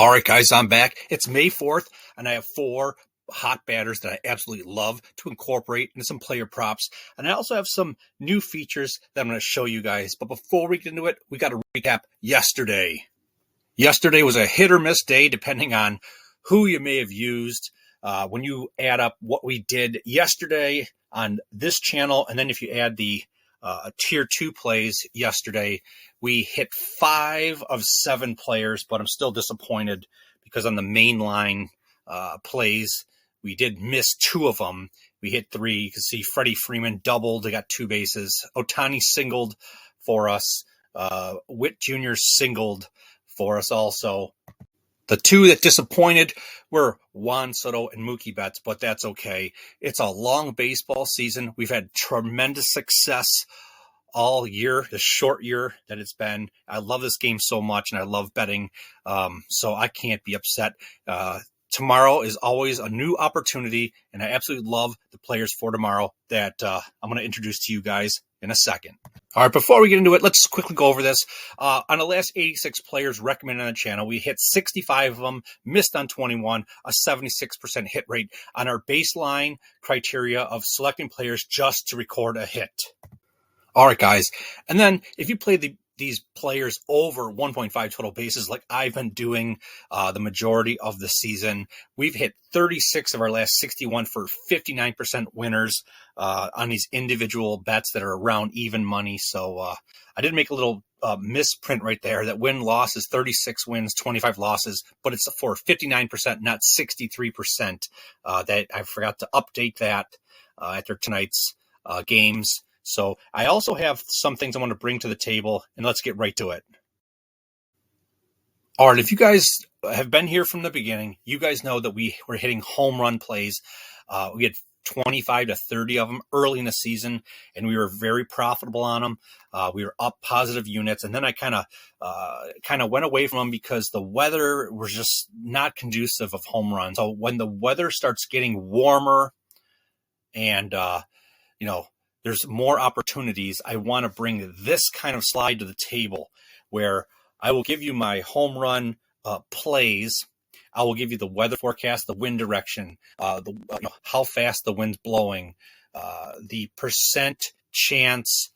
All right, guys, I'm back. It's May 4th, and I have 4 hot batters that I absolutely love to incorporate into some player props. And I also have some new features that I'm going to show you guys. But before we get into it, we got to recap yesterday. Yesterday was a hit or miss day, depending on who you may have used. When you add up what we did yesterday on this channel, and then if you add the tier 2 plays yesterday, we hit 5 of 7 players, but I'm still disappointed because on the main line plays, we did miss 2 of them. We hit 3. You can see Freddy Freeman doubled. They got 2 bases. Otani singled for us. Witt Jr. singled for us also. The 2 that disappointed were Juan Soto and Mookie Betts, but that's okay. It's a long baseball season. We've had tremendous success all year, the short year that it's been. I love this game so much, and I love betting, so I can't be upset. Tomorrow is always a new opportunity, and I absolutely love the players for tomorrow that I'm going to introduce to you guys in a second. All right, before we get into it, let's quickly go over this. On the last 86 players recommended on the channel, we hit 65 of them, missed on 21, a 76% hit rate on our baseline criteria of selecting players just to record a hit. All right, guys. And then if you play these players over 1.5 total bases like I've been doing the majority of the season, we've hit 36 of our last 61 for 59% winners on these individual bets that are around even money. So I did make a little misprint right there. That win-loss is 36 wins, 25 losses, but it's for 59%, not 63%. That I forgot to update that after tonight's games. So I also have some things I want to bring to the table, and let's get right to it. All right, if you guys have been here from the beginning, you guys know that we were hitting home run plays. We had 25 to 30 of them early in the season, and we were very profitable on them. We were up positive units, and then I kind of went away from them because the weather was just not conducive of home runs. So when the weather starts getting warmer and, there's more opportunities, I want to bring this kind of slide to the table where I will give you my home run plays. I will give you the weather forecast, the wind direction, how fast the wind's blowing, the percent chance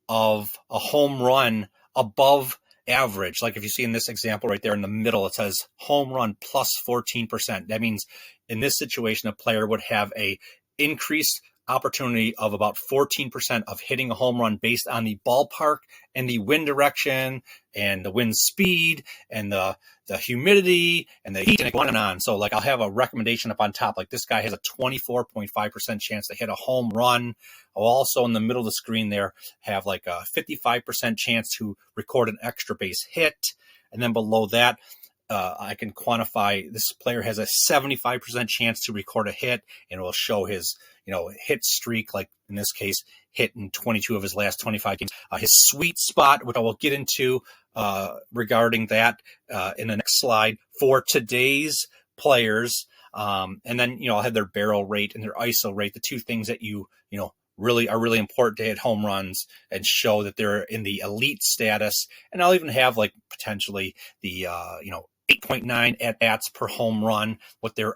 of a home run above average. Like if you see in this example right there in the middle, it says home run plus 14%. That means in this situation, a player would have a increased opportunity of about 14% of hitting a home run based on the ballpark and the wind direction and the wind speed and the humidity and the heat, and on and on. So like I'll have a recommendation up on top, like this guy has a 24.5% chance to hit a home run. I'll also in the middle of the screen there have like a 55% chance to record an extra base hit. And then below that, I can quantify this player has a 75% chance to record a hit, and it will show his, hit streak, like in this case, hit in 22 of his last 25 games. His sweet spot, which I will get into regarding that in the next slide for today's players. And then, I'll have their barrel rate and their ISO rate, the 2 things that really are really important to hit home runs and show that they're in the elite status. And I'll even have like potentially the 8.9 at-bats per home run, what they're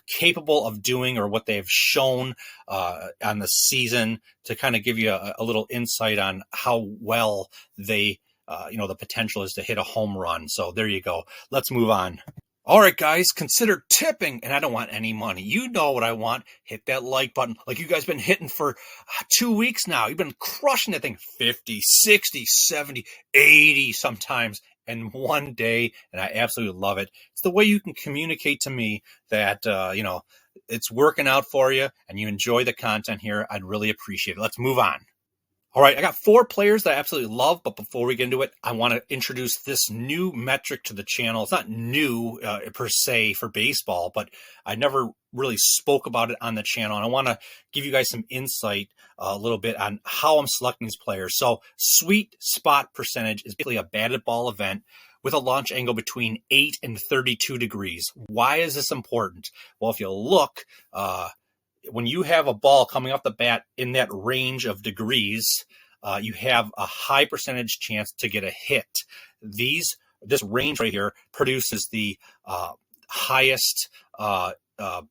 capable of doing or what they've shown on the season to kind of give you a little insight on how well they, the potential is to hit a home run. So there you go. Let's move on. All right, guys, consider tipping, and I don't want any money. You know what I want. Hit that like button like you guys been hitting for 2 weeks now. You've been crushing that thing 50, 60, 70, 80 sometimes in one day, and I absolutely love it. It's the way you can communicate to me that, it's working out for you and you enjoy the content here. I'd really appreciate it. Let's move on. All right, I got 4 players that I absolutely love, but before we get into it, I want to introduce this new metric to the channel. It's not new per se for baseball, but I never really spoke about it on the channel, and I want to give you guys some insight a little bit on how I'm selecting these players. So sweet spot percentage is basically a batted ball event with a launch angle between 8 and 32 degrees. Why is this important? Well, if you look, when you have a ball coming off the bat in that range of degrees, you have a high percentage chance to get a hit. These this range right here produces the highest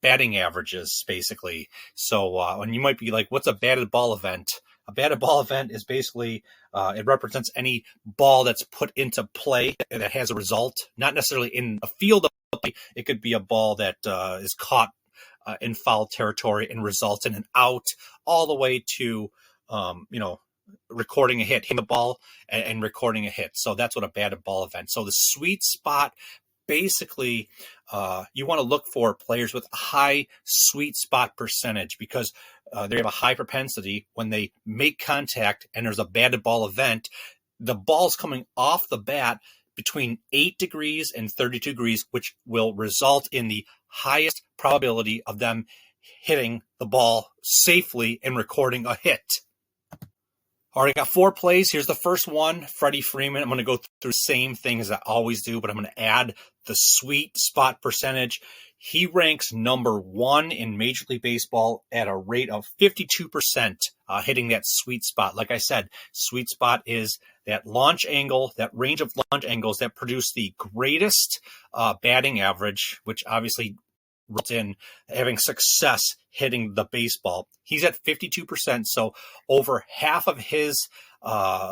batting averages, basically. So, and you might be like, what's a batted ball event? A batted ball event is basically, it represents any ball that's put into play that has a result, not necessarily in a field of play. It could be a ball that is caught in foul territory and results in an out, all the way to, recording a hit, hitting the ball and recording a hit. So that's what a batted ball event. So the sweet spot, basically, you want to look for players with high sweet spot percentage, because they have a high propensity when they make contact and there's a batted ball event, the ball's coming off the bat between 8 degrees and 32 degrees, which will result in the highest probability of them hitting the ball safely and recording a hit. All right, I got 4 plays. Here's the first one, Freddy Freeman. I'm going to go through the same thing as I always do, but I'm going to add the sweet spot percentage. He ranks number 1 in Major League Baseball at a rate of 52%, hitting that sweet spot. Like I said, sweet spot is that launch angle, that range of launch angles that produce the greatest batting average, which obviously results in having success hitting the baseball. He's at 52%, so over half of his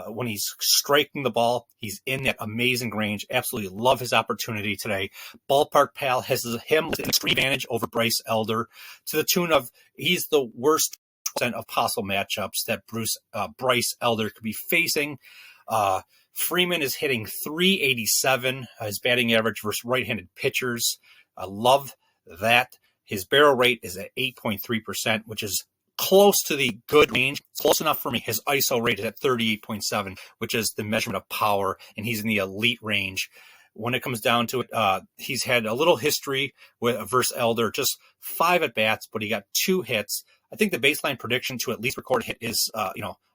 when he's striking the ball, he's in that amazing range. Absolutely love his opportunity today. Ballpark Pal has him with an extreme advantage over Bryce Elder, to the tune of he's the worst percent of possible matchups that Bryce Elder could be facing. Freeman is hitting .387, his batting average versus right-handed pitchers. I love that. His barrel rate is at 8.3%, which is close to the good range. It's close enough for me. His ISO rate is at 38.7, which is the measurement of power, and he's in the elite range. When it comes down to it, he's had a little history with versus Elder, just 5 at-bats, but he got 2 hits. I think the baseline prediction to at least record a hit is,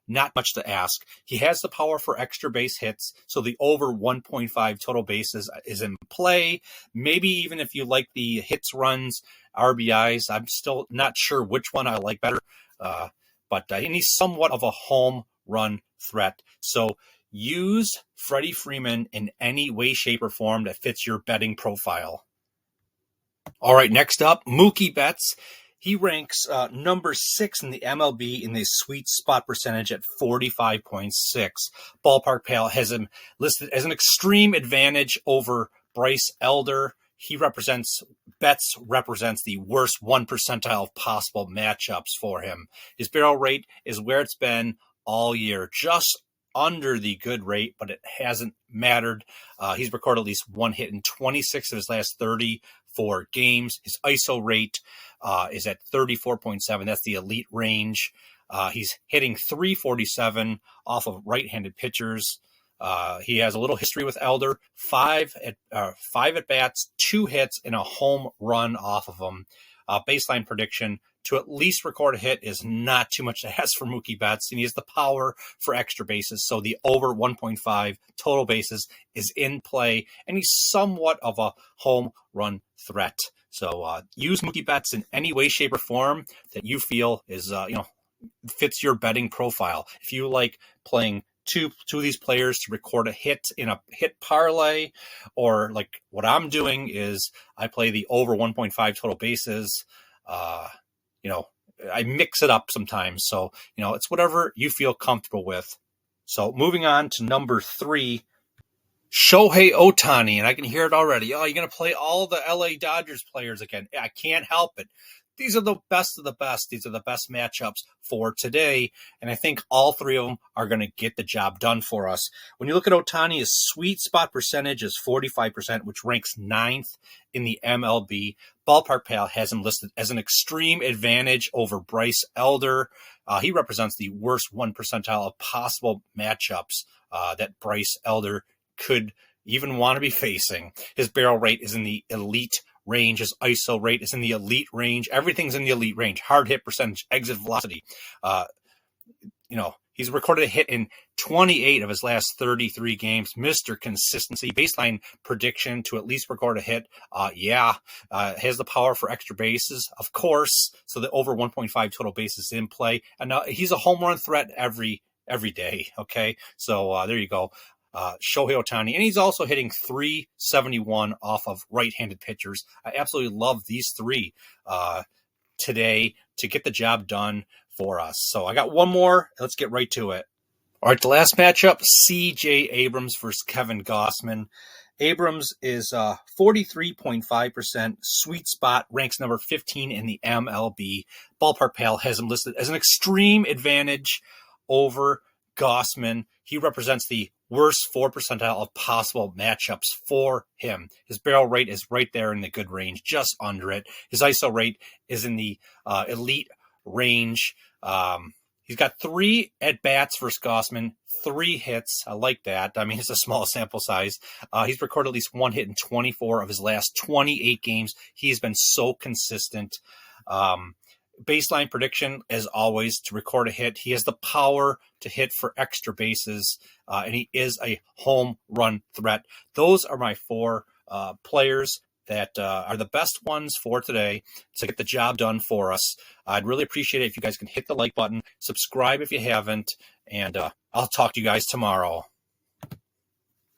not much to ask. He has the power for extra base hits, so the over 1.5 total bases is in play. Maybe even if you like the hits, runs, RBIs, I'm still not sure which one I like better. But he's somewhat of a home run threat. So use Freddy Freeman in any way, shape, or form that fits your betting profile. All right, next up, Mookie Betts. He ranks number 6 in the MLB in the sweet spot percentage at 45.6. Ballpark Pal has him listed as an extreme advantage over Bryce Elder. Betts represents the worst 1 percentile of possible matchups for him. His barrel rate is where it's been all year, just under the good rate, but it hasn't mattered. He's recorded at least 1 hit in 26 of his last 34 games. His ISO rate is at 34.7. That's the elite range. He's hitting .347 off of right-handed pitchers. He has a little history with Elder, 5 at bats, 2 hits, and a home run off of them. Baseline prediction to at least record a hit is not too much to ask for Mookie Betts, and he has the power for extra bases. So the over 1.5 total bases is in play, and he's somewhat of a home run threat. So use Mookie Betts in any way, shape, or form that you feel is fits your betting profile. If you like playing two of these players to record a hit in a hit parlay, or like what I'm doing is I play the over 1.5 total bases. I mix it up sometimes. So, it's whatever you feel comfortable with. So moving on to number 3, Shohei Otani. And I can hear it already. Oh, you're going to play all the LA Dodgers players again. I can't help it. These are the best of the best. These are the best matchups for today. And I think all 3 of them are going to get the job done for us. When you look at Otani, his sweet spot percentage is 45%, which ranks 9th in the MLB. Ballpark Pal has him listed as an extreme advantage over Bryce Elder. He represents the worst 1 percentile of possible matchups that Bryce Elder could even want to be facing. His barrel rate is in the elite range. His ISO rate is in the elite range. Everything's in the elite range. Hard hit percentage, exit velocity. He's recorded a hit in 28 of his last 33 games. Mr. Consistency. Baseline prediction to at least record a hit. Has the power for extra bases, of course. So the over 1.5 total bases in play. And he's a home run threat every day. Okay. So there you go. Shohei Otani, and he's also hitting 371 off of right-handed pitchers. I absolutely love these three today to get the job done for us. So I got one more. Let's get right to it. All right, the last matchup, C.J. Abrams versus Kevin Gossman. Abrams is 43.5%, sweet spot, ranks number 15 in the MLB. Ballpark Pal has him listed as an extreme advantage over Gossman. He represents the worst 4 percentile of possible matchups for him. His barrel rate is right there in the good range, just under it. His ISO rate is in the elite range. He's got 3 at-bats versus Gossman, 3 hits. I like that. I mean, it's a small sample size. He's recorded at least 1 hit in 24 of his last 28 games. He's been so consistent. Baseline prediction, as always, to record a hit. He has the power to hit for extra bases, and he is a home run threat. Those are my 4 players that are the best ones for today to get the job done for us. I'd really appreciate it if you guys can hit the like button, subscribe if you haven't, and I'll talk to you guys tomorrow.